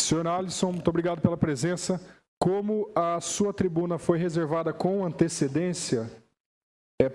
Senhor Alisson, muito obrigado pela presença. Como a sua tribuna foi reservada com antecedência,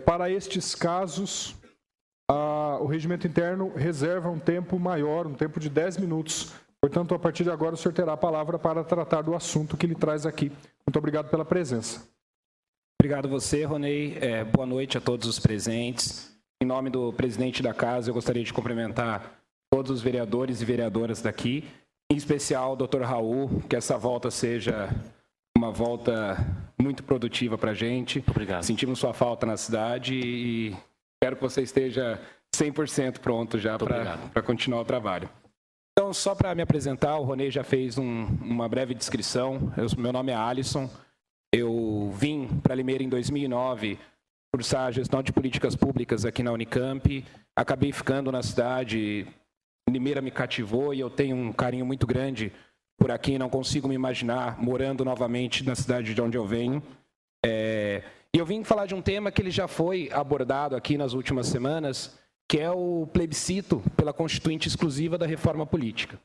para estes casos, o regimento interno reserva um tempo maior, um tempo de 10 minutos. Portanto, a partir de agora, o senhor terá a palavra para tratar do assunto que lhe traz aqui. Muito obrigado pela presença. Obrigado a você, Ronei. Boa noite a todos os presentes. Em nome do presidente da casa, eu gostaria de cumprimentar todos os vereadores e vereadoras daqui, em especial o Dr. Raul, que essa volta seja uma volta muito produtiva para a gente. Obrigado. Sentimos sua falta na cidade e espero que você esteja 100% pronto já para continuar o trabalho. Então, só para me apresentar, o Ronei já fez uma breve descrição. Meu nome é Alisson. Eu vim para Limeira em 2009 cursar gestão de políticas públicas aqui na Unicamp. Acabei ficando na cidade. Limeira me cativou e eu tenho um carinho muito grande por aqui. Não consigo me imaginar morando novamente na cidade de onde eu venho. E eu vim falar de um tema que ele já foi abordado aqui nas últimas semanas, que é o plebiscito pela Constituinte exclusiva da reforma política.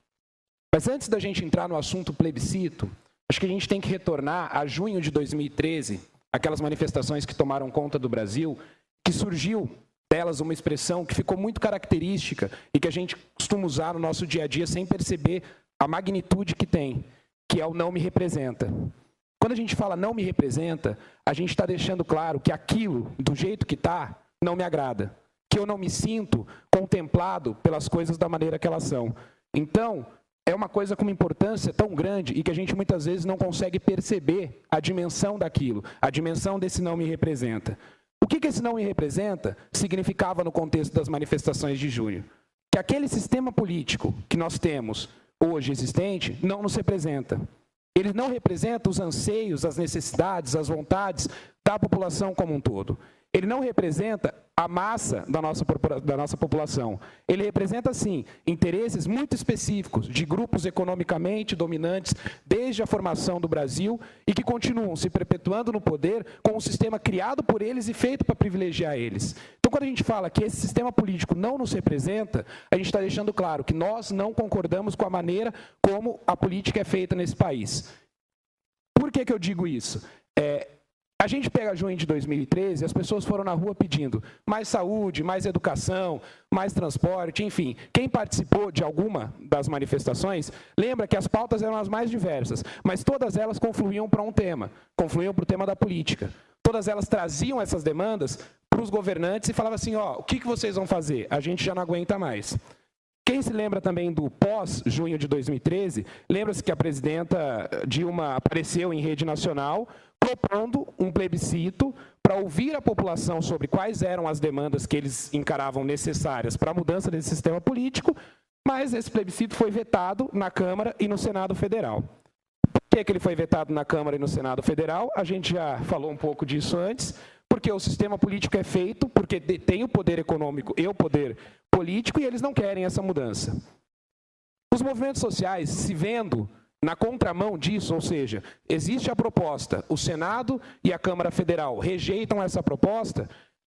Mas antes da gente entrar no assunto plebiscito, acho que a gente tem que retornar a junho de 2013, aquelas manifestações que tomaram conta do Brasil, que surgiu delas uma expressão que ficou muito característica e que a gente costuma usar no nosso dia a dia sem perceber a magnitude que tem, que é o não me representa. Quando a gente fala não me representa, a gente está deixando claro que aquilo, do jeito que está, não me agrada, que eu não me sinto contemplado pelas coisas da maneira que elas são. Então, é uma coisa com uma importância tão grande e que a gente muitas vezes não consegue perceber a dimensão daquilo, a dimensão desse não me representa. O que esse não me representa significava no contexto das manifestações de junho? Que aquele sistema político que nós temos hoje existente não nos representa. Ele não representa os anseios, as necessidades, as vontades da população como um todo. Ele não representa a massa da nossa população. Ele representa, sim, interesses muito específicos de grupos economicamente dominantes desde a formação do Brasil e que continuam se perpetuando no poder com um sistema criado por eles e feito para privilegiar eles. Então, quando a gente fala que esse sistema político não nos representa, a gente está deixando claro que nós não concordamos com a maneira como a política é feita nesse país. Por que eu digo isso? A gente pega junho de 2013, as pessoas foram na rua pedindo mais saúde, mais educação, mais transporte, enfim. Quem participou de alguma das manifestações, lembra que as pautas eram as mais diversas, mas todas elas confluíam para um tema, confluíam para o tema da política. Todas elas traziam essas demandas para os governantes e falavam assim, o que vocês vão fazer? A gente já não aguenta mais. Quem se lembra também do pós-junho de 2013, lembra-se que a presidenta Dilma apareceu em rede nacional propondo um plebiscito para ouvir a população sobre quais eram as demandas que eles encaravam necessárias para a mudança desse sistema político, mas esse plebiscito foi vetado na Câmara e no Senado Federal. Por que ele foi vetado na Câmara e no Senado Federal? A gente já falou um pouco disso antes, porque o sistema político é feito, porque tem o poder econômico e o poder político, e eles não querem essa mudança. Os movimentos sociais, se vendo na contramão disso, ou seja, existe a proposta, o Senado e a Câmara Federal rejeitam essa proposta,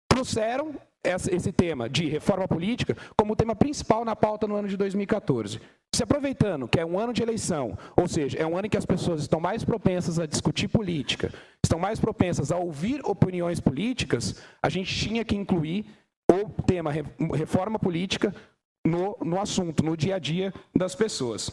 trouxeram esse tema de reforma política como tema principal na pauta no ano de 2014. Se aproveitando que é um ano de eleição, ou seja, é um ano em que as pessoas estão mais propensas a discutir política, estão mais propensas a ouvir opiniões políticas, a gente tinha que incluir o tema reforma política no assunto, no dia a dia das pessoas.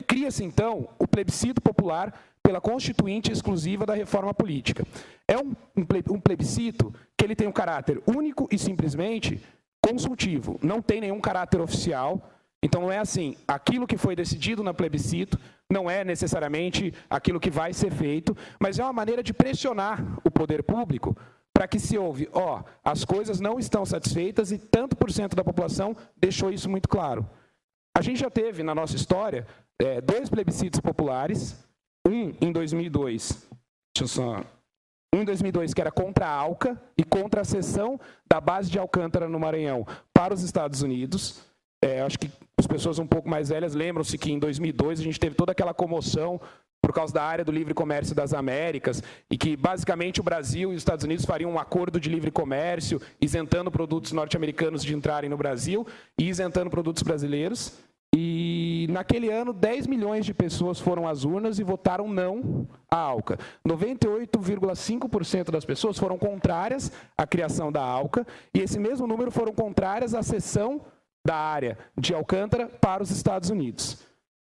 Cria-se, então, o plebiscito popular pela Constituinte exclusiva da reforma política. É um plebiscito que ele tem um caráter único e simplesmente consultivo, não tem nenhum caráter oficial. Então, não é assim, aquilo que foi decidido no plebiscito não é necessariamente aquilo que vai ser feito, mas é uma maneira de pressionar o poder público para que se ouve, as coisas não estão satisfeitas e tanto por cento da população deixou isso muito claro. A gente já teve, na nossa história, 2 plebiscitos populares, um em 2002, que era contra a ALCA e contra a cessão da base de Alcântara no Maranhão para os Estados Unidos. Acho que as pessoas um pouco mais velhas lembram-se que em 2002 a gente teve toda aquela comoção por causa da área do livre comércio das Américas e que basicamente o Brasil e os Estados Unidos fariam um acordo de livre comércio, isentando produtos norte-americanos de entrarem no Brasil e isentando produtos brasileiros. E naquele ano, 10 milhões de pessoas foram às urnas e votaram não à ALCA. 98,5% das pessoas foram contrárias à criação da ALCA, e esse mesmo número foram contrárias à cessão da área de Alcântara para os Estados Unidos.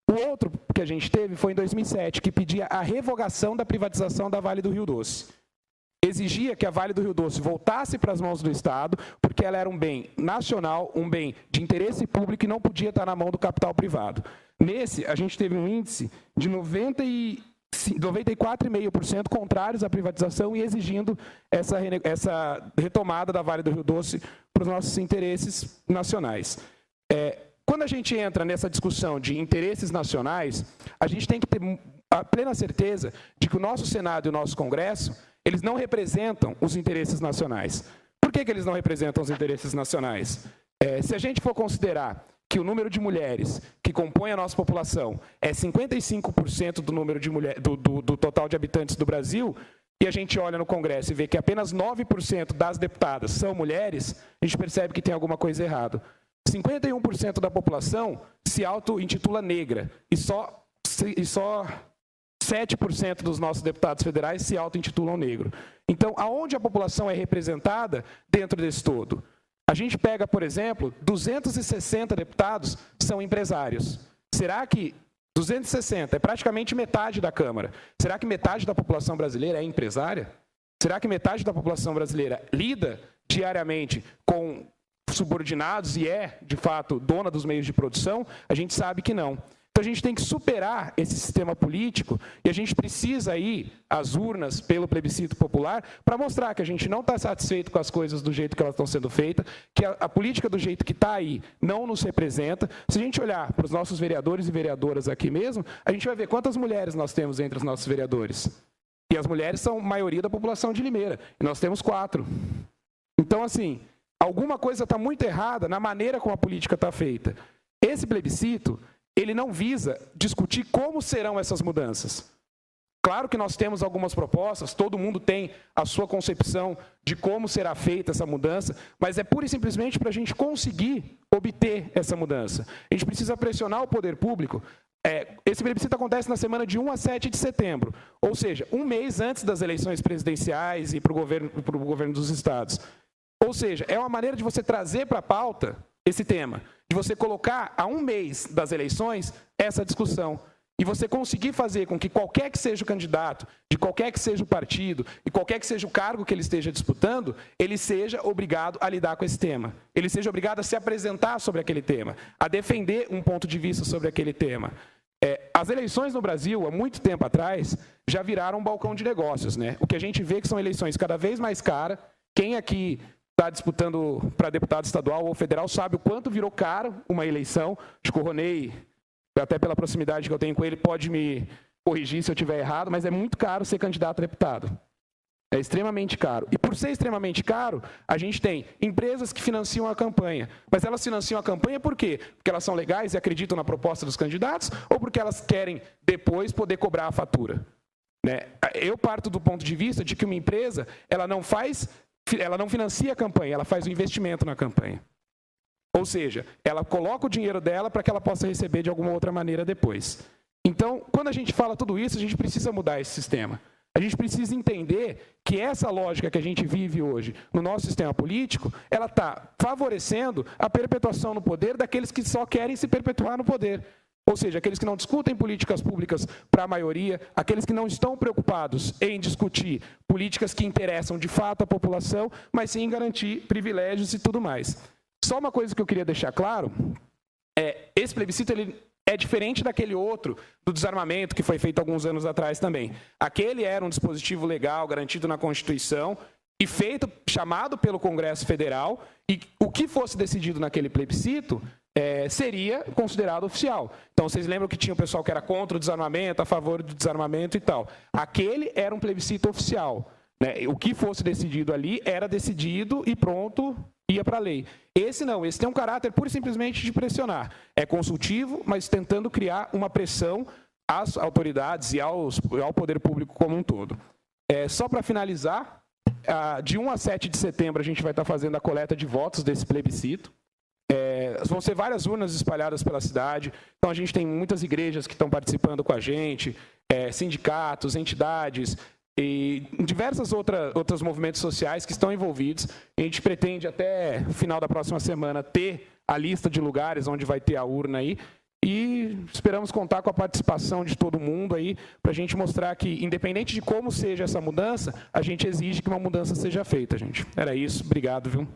O outro que a gente teve foi em 2007, que pedia a revogação da privatização da Vale do Rio Doce. Exigia que a Vale do Rio Doce voltasse para as mãos do Estado, porque ela era um bem nacional, um bem de interesse público e não podia estar na mão do capital privado. Nesse, a gente teve um índice de 94,5% contrários à privatização e exigindo essa retomada da Vale do Rio Doce para os nossos interesses nacionais. Quando a gente entra nessa discussão de interesses nacionais, a gente tem que ter a plena certeza de que o nosso Senado e o nosso Congresso, eles não representam os interesses nacionais. Por que eles não representam os interesses nacionais? Se a gente for considerar que o número de mulheres que compõem a nossa população é 55% do número de do total de habitantes do Brasil, e a gente olha no Congresso e vê que apenas 9% das deputadas são mulheres, a gente percebe que tem alguma coisa errada. 51% da população se auto-intitula negra, e só 7% dos nossos deputados federais se auto-intitulam negro. Então, aonde a população é representada dentro desse todo? A gente pega, por exemplo, 260 deputados são empresários. Será que 260 é praticamente metade da Câmara? Será que metade da população brasileira é empresária? Será que metade da população brasileira lida diariamente com subordinados e é, de fato, dona dos meios de produção? A gente sabe que não. Então, a gente tem que superar esse sistema político e a gente precisa ir às urnas pelo plebiscito popular para mostrar que a gente não está satisfeito com as coisas do jeito que elas estão sendo feitas, que a política do jeito que está aí não nos representa. Se a gente olhar para os nossos vereadores e vereadoras aqui mesmo, a gente vai ver quantas mulheres nós temos entre os nossos vereadores. E as mulheres são a maioria da população de Limeira, e nós temos 4. Então, assim, alguma coisa está muito errada na maneira como a política está feita. Esse plebiscito, ele não visa discutir como serão essas mudanças. Claro que nós temos algumas propostas, todo mundo tem a sua concepção de como será feita essa mudança, mas é pura e simplesmente para a gente conseguir obter essa mudança. A gente precisa pressionar o poder público. Esse plebiscito acontece na semana de 1 a 7 de setembro, ou seja, um mês antes das eleições presidenciais e para o governo dos estados. Ou seja, é uma maneira de você trazer para a pauta esse tema, de você colocar a um mês das eleições essa discussão, e você conseguir fazer com que qualquer que seja o candidato, de qualquer que seja o partido, e qualquer que seja o cargo que ele esteja disputando, ele seja obrigado a lidar com esse tema, ele seja obrigado a se apresentar sobre aquele tema, a defender um ponto de vista sobre aquele tema. As eleições no Brasil, há muito tempo atrás, já viraram um balcão de negócios, né? O que a gente vê que são eleições cada vez mais caras. Quem aqui está disputando para deputado estadual ou federal sabe o quanto virou caro uma eleição. Acho que o Ronei, até pela proximidade que eu tenho com ele, pode me corrigir se eu estiver errado, mas é muito caro ser candidato a deputado. É extremamente caro. E por ser extremamente caro, a gente tem empresas que financiam a campanha. Mas elas financiam a campanha por quê? Porque elas são legais e acreditam na proposta dos candidatos ou porque elas querem depois poder cobrar a fatura? Né? Eu parto do ponto de vista de que uma empresa ela não financia a campanha, ela faz o investimento na campanha. Ou seja, ela coloca o dinheiro dela para que ela possa receber de alguma outra maneira depois. Então, quando a gente fala tudo isso, a gente precisa mudar esse sistema. A gente precisa entender que essa lógica que a gente vive hoje no nosso sistema político, ela está favorecendo a perpetuação no poder daqueles que só querem se perpetuar no poder. Ou seja, aqueles que não discutem políticas públicas para a maioria, aqueles que não estão preocupados em discutir políticas que interessam de fato a população, mas sim em garantir privilégios e tudo mais. Só uma coisa que eu queria deixar claro, esse plebiscito ele é diferente daquele outro do desarmamento que foi feito alguns anos atrás também. Aquele era um dispositivo legal, garantido na Constituição, e chamado pelo Congresso Federal, e o que fosse decidido naquele plebiscito seria considerado oficial. Então, vocês lembram que tinha o pessoal que era contra o desarmamento, a favor do desarmamento e tal. Aquele era um plebiscito oficial. Né? O que fosse decidido ali era decidido e pronto, ia para a lei. Esse não, esse tem um caráter pura e simplesmente de pressionar. É consultivo, mas tentando criar uma pressão às autoridades e ao poder público como um todo. Só para finalizar, de 1 a 7 de setembro a gente vai estar fazendo a coleta de votos desse plebiscito. Vão ser várias urnas espalhadas pela cidade. Então, a gente tem muitas igrejas que estão participando com a gente, sindicatos, entidades e diversos outros movimentos sociais que estão envolvidos. A gente pretende, até o final da próxima semana, ter a lista de lugares onde vai ter a urna aí. E esperamos contar com a participação de todo mundo aí, para a gente mostrar que, independente de como seja essa mudança, a gente exige que uma mudança seja feita, gente. Era isso. Obrigado, viu?